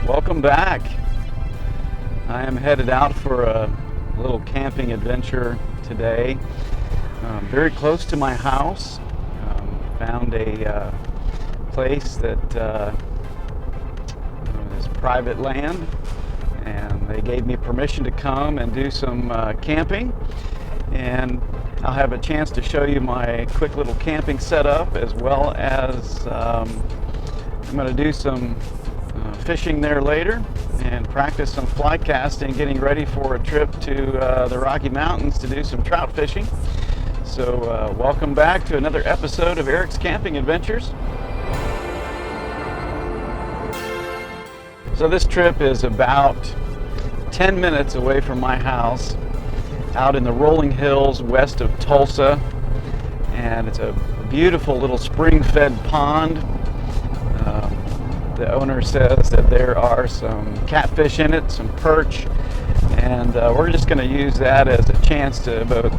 Welcome back. I am headed out for a little camping adventure today. Very close to my house. Found a place that is private land, and they gave me permission to come and do some camping. And I'll have a chance to show you my quick little camping setup, as well as I'm going to do some fishing there later and practice some fly casting, getting ready for a trip to the Rocky Mountains to do some trout fishing. So welcome back to another episode of Eric's Camping Adventures. So this trip is about 10 minutes away from my house, out in the rolling hills west of Tulsa, and it's a beautiful little spring-fed pond. The owner says that there are some catfish in it, some perch, and we're just going to use that as a chance to both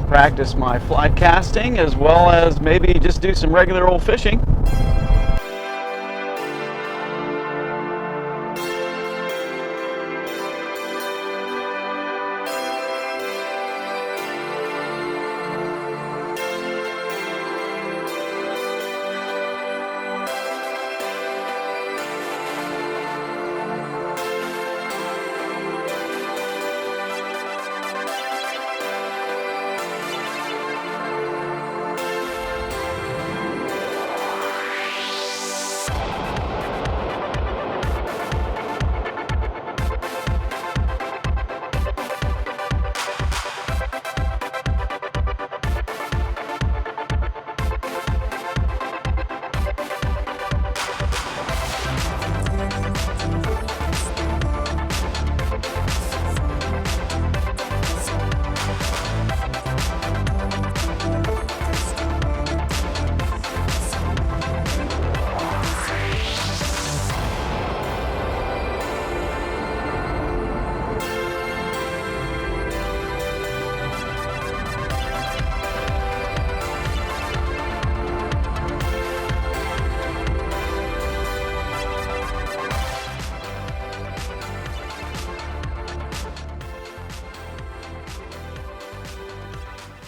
practice my fly casting as well as maybe just do some regular old fishing.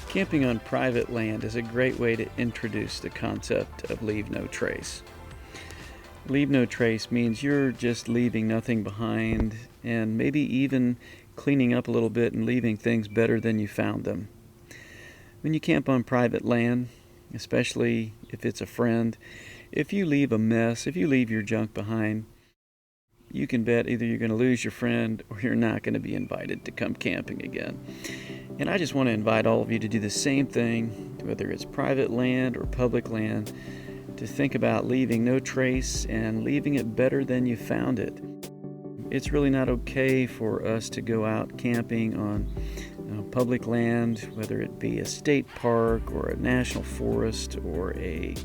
Camping on private land is a great way to introduce the concept of leave no trace. Leave no trace means you're just leaving nothing behind, and maybe even cleaning up a little bit and leaving things better than you found them. When you camp on private land, especially if it's a friend, if you leave a mess, if you leave your junk behind, you can bet either you're going to lose your friend or you're not going to be invited to come camping again. And I just want to invite all of you to do the same thing, whether it's private land or public land, to think about leaving no trace and leaving it better than you found it. It's really not okay for us to go out camping on public land, whether it be a state park or a national forest or a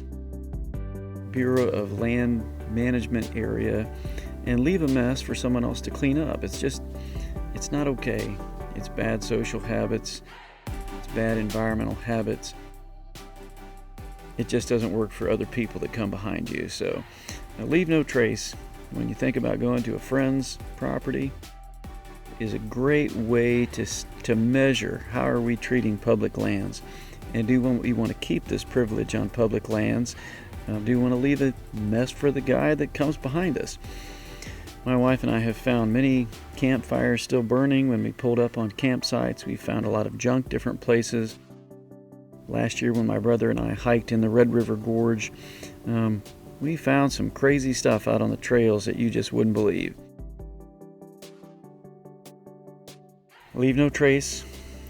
Bureau of Land Management area, and leave a mess for someone else to clean up. It's not okay. It's bad social habits. It's bad environmental habits. It just doesn't work for other people that come behind you. So leave no trace when you think about going to a friend's property is a great way to measure how are we treating public lands, and do we want to keep this privilege on public lands? Do we want to leave a mess for the guy that comes behind us? My wife and I have found many campfires still burning. When we pulled up on campsites, we found a lot of junk different places. Last year when my brother and I hiked in the Red River Gorge, we found some crazy stuff out on the trails that you just wouldn't believe. Leave no trace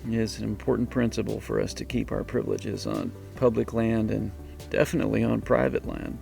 is an important principle for us to keep our privileges on public land and definitely on private land.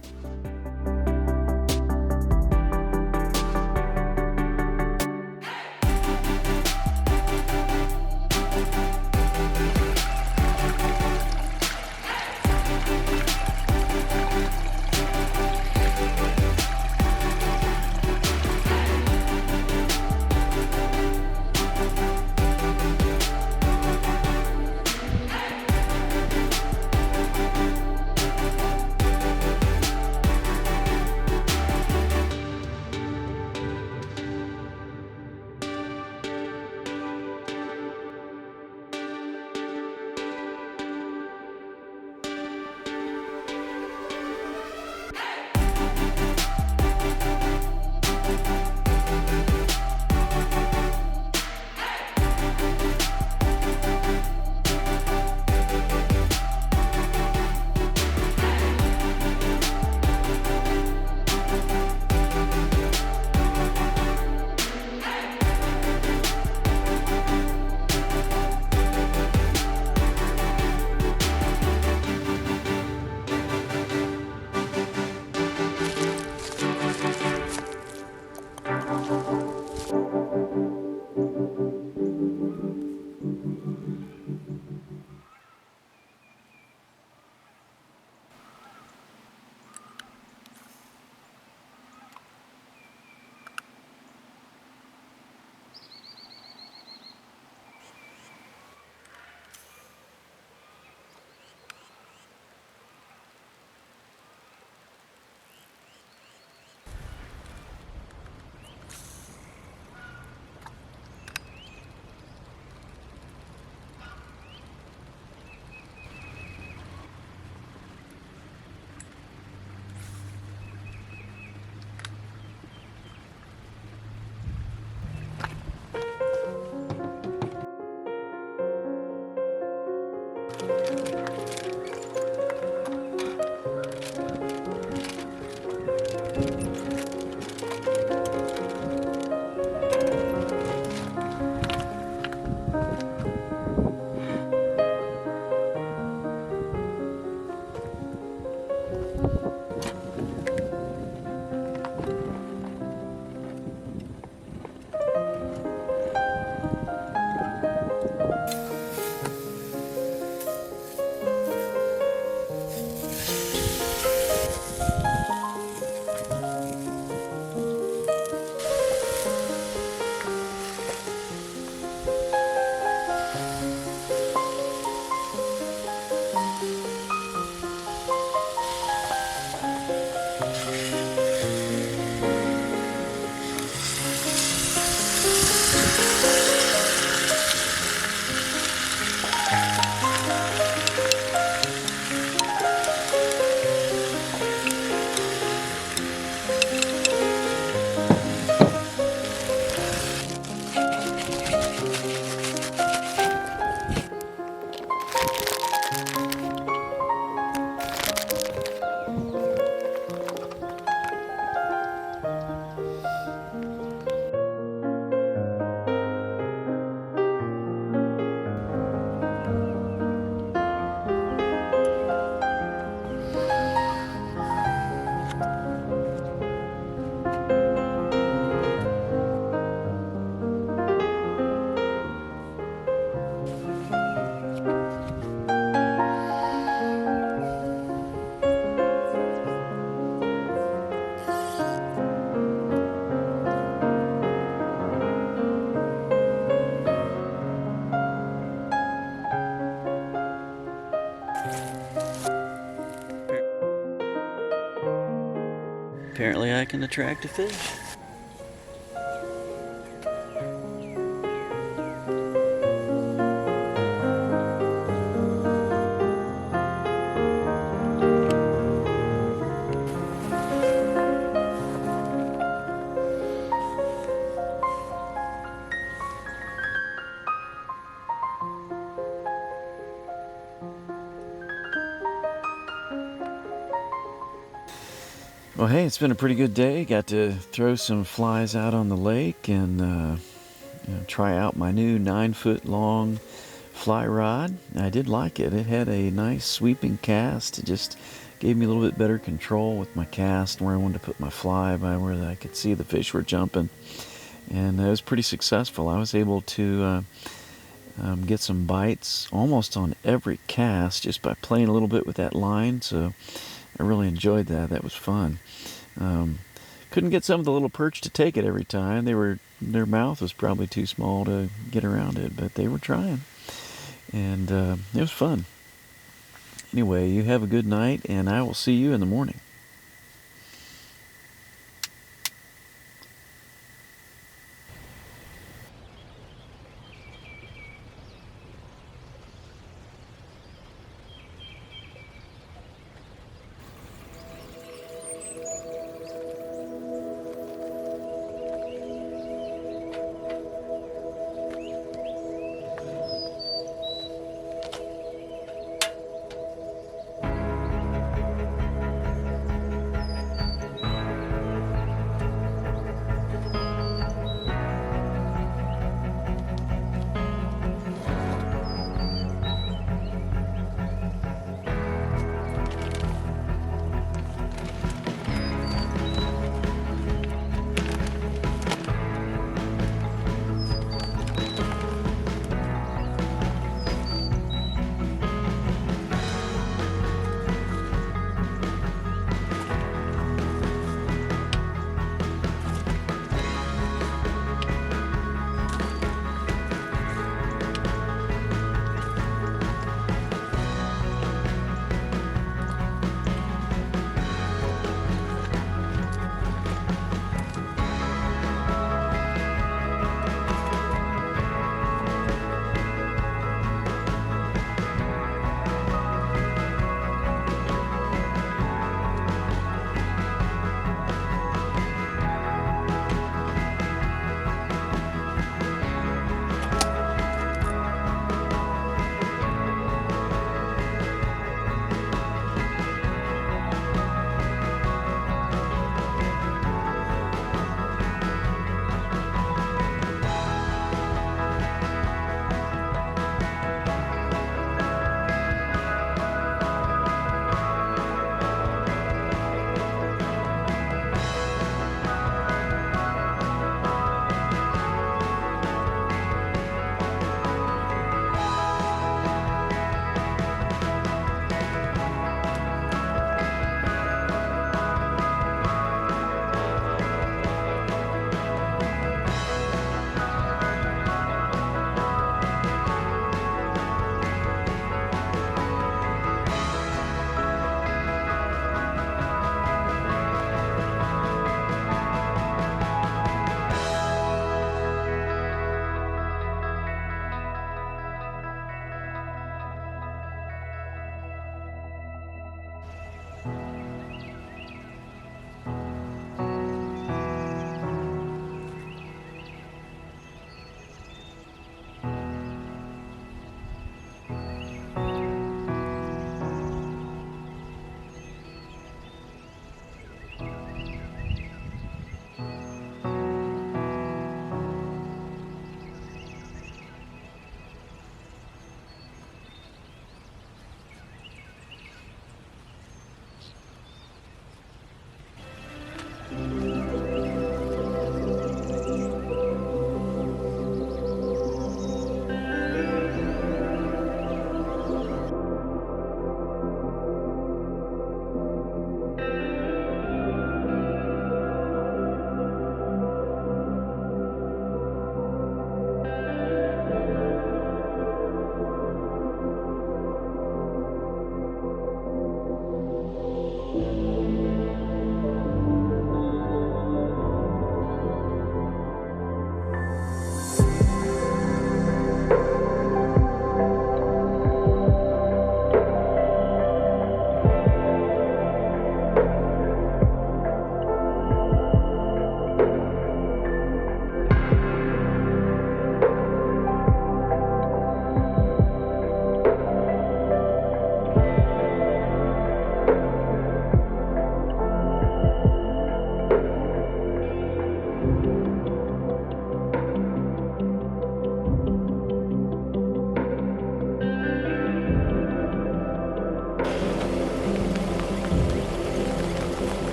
hopefully I can attract a fish. Well, hey, it's been a pretty good day. Got to throw some flies out on the lake and try out my new 9-foot long fly rod. I did like it. It had a nice sweeping cast. It just gave me a little bit better control with my cast, where I wanted to put my fly by where I could see the fish were jumping. And it was pretty successful. I was able to get some bites almost on every cast just by playing a little bit with that line. So I really enjoyed that. That was fun. Couldn't get some of the little perch to take it every time. Their mouth was probably too small to get around it, but they were trying. And it was fun. Anyway, you have a good night, and I will see you in the morning.